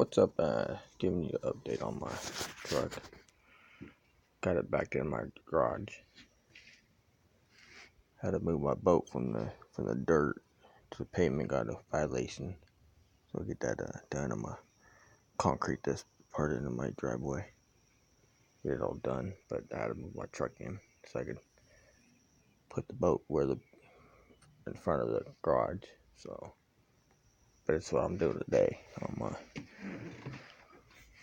What's up? Giving you an update on my truck. Got it back in my garage. Had to move my boat from the dirt to the pavement. Got a violation, so I'll get that done. I'm gonna concrete this part into my driveway. Get it all done, but I had to move my truck in so I could put the boat in front of the garage. So, but it's what I'm doing today. I'm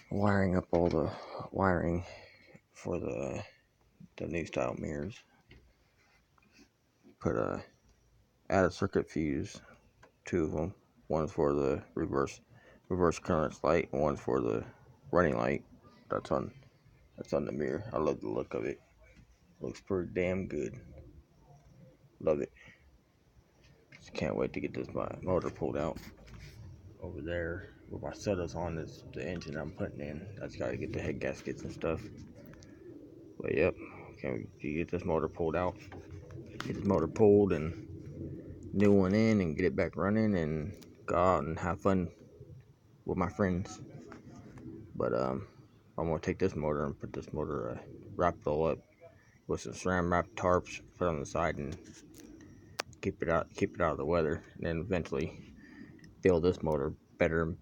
wiring up all the wiring for the new style mirrors. Add a circuit fuse, two of them. One's for the reverse clearance light, and one's for the running light. That's on the mirror. I love the look of it. Looks pretty damn good. Love it. Just can't wait to get my motor pulled out. Over there where my setups on is the engine I'm putting in. I just gotta get the head gaskets and stuff. But yep, can we get this motor pulled out? Get this motor pulled and new one in and get it back running and go out and have fun with my friends. But I'm gonna take this motor and put this motor wrap it all up with some saran wrap tarps, put it on the side and keep it out of the weather, and then eventually build this motor better and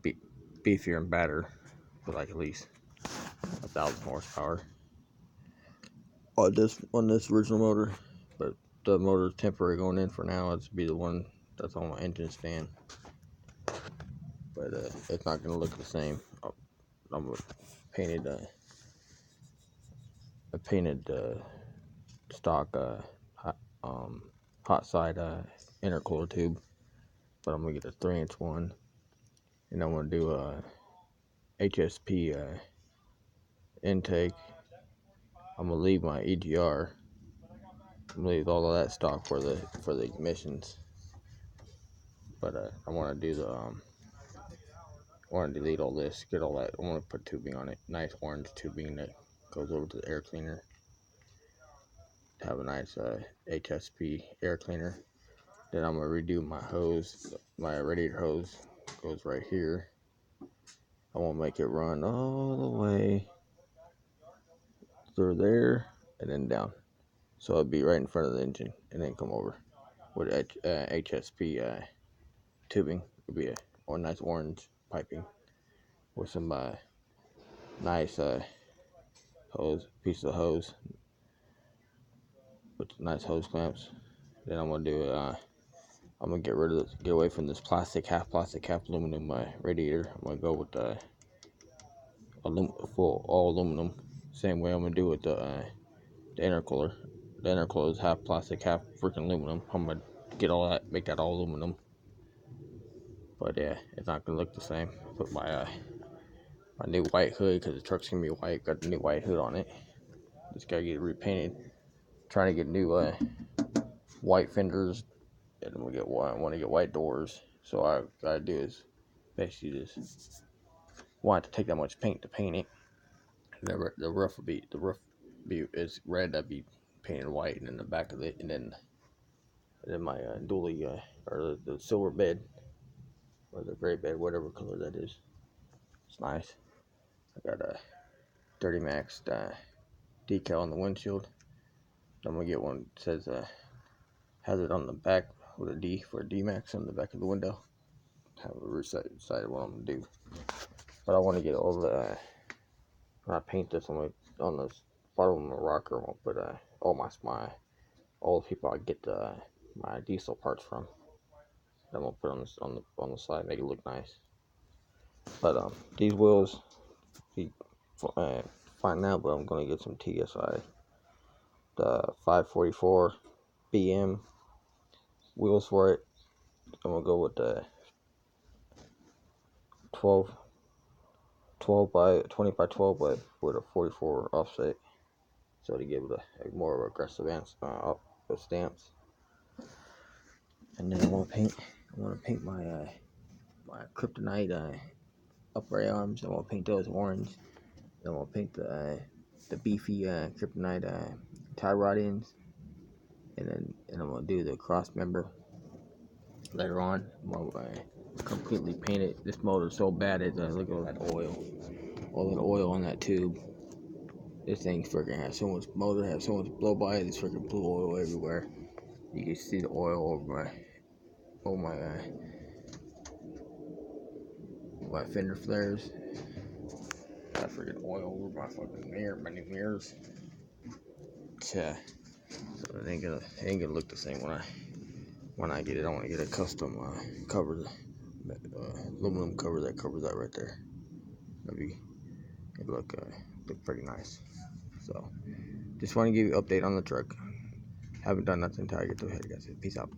beefier and better for like at least 1,000 horsepower on this original motor. But the motor's temporary going in for now. It's be the one that's on my engine stand, but it's not gonna look the same. I'm gonna painted I painted stock hot side intercooler tube, but I'm gonna get a 3-inch one, and I'm gonna do a HSP intake. I'm gonna leave my EGR. I'm gonna leave all of that stock for the emissions, but I want to do I want to delete all this, get all that. I want to put tubing on it, nice orange tubing that goes over to the air cleaner. Have a nice HSP air cleaner. Then I'm gonna redo my hose. My radiator hose goes right here. I want to make it run all the way through there and then down, so it'll be right in front of the engine, and then come over with HSP tubing. It'll be a nice orange piping with some nice piece of hose with nice hose clamps. Then I'm gonna do I'm gonna get away from this half plastic, half aluminum radiator. I'm gonna go with the full all aluminum. Same way I'm gonna do with the intercooler. The intercooler is half plastic, half freaking aluminum. I'm gonna get all that, make that all aluminum. But yeah, it's not gonna look the same. Put my new white hood, because the truck's gonna be white. Got the new white hood on it. Just gotta get it repainted. Trying to get new white fenders, and I'm gonna want to get white doors. So all I gotta do is basically just want to take that much paint to paint it. The roof is red. That'd be painted white, and then the back of it, and then my dually or the silver bed or the gray bed, whatever color that is. It's nice. I got a Duramax decal on the windshield. I'm gonna get one that says has it on the back with a D for a D-Max on the back of the window. Haven't decided what I'm gonna do, but I want to get all the when I paint this on the bottom of my rocker. I'm gonna put all the people I get my diesel parts from. I'm gonna put on the side, make it look nice. But these wheels, fine now, but I'm gonna get some TSI, the 544 BM wheels for it. I'm gonna go with the 12 by 20 by 12 but with a 44 offset, so to give it a more aggressive stance. And then I want to paint my my kryptonite upright arms. I want to paint those orange. Then I want to paint the beefy kryptonite tie rod ends, and I'm gonna do the cross member later on. I'm gonna completely painted. This motor's so bad. Look at all that oil on that tube. This thing freaking has so much motor, has so much blow by. This freaking blue oil everywhere. You can see the oil over my fender flares. Got freaking oil over my fucking my new mirrors. Yeah. So it ain't gonna look the same when I get it. I want to get a custom cover, aluminum cover that covers that right there. It'd look pretty nice. So just want to give you an update on the truck. Haven't done nothing until I get to the head, guys. Peace out.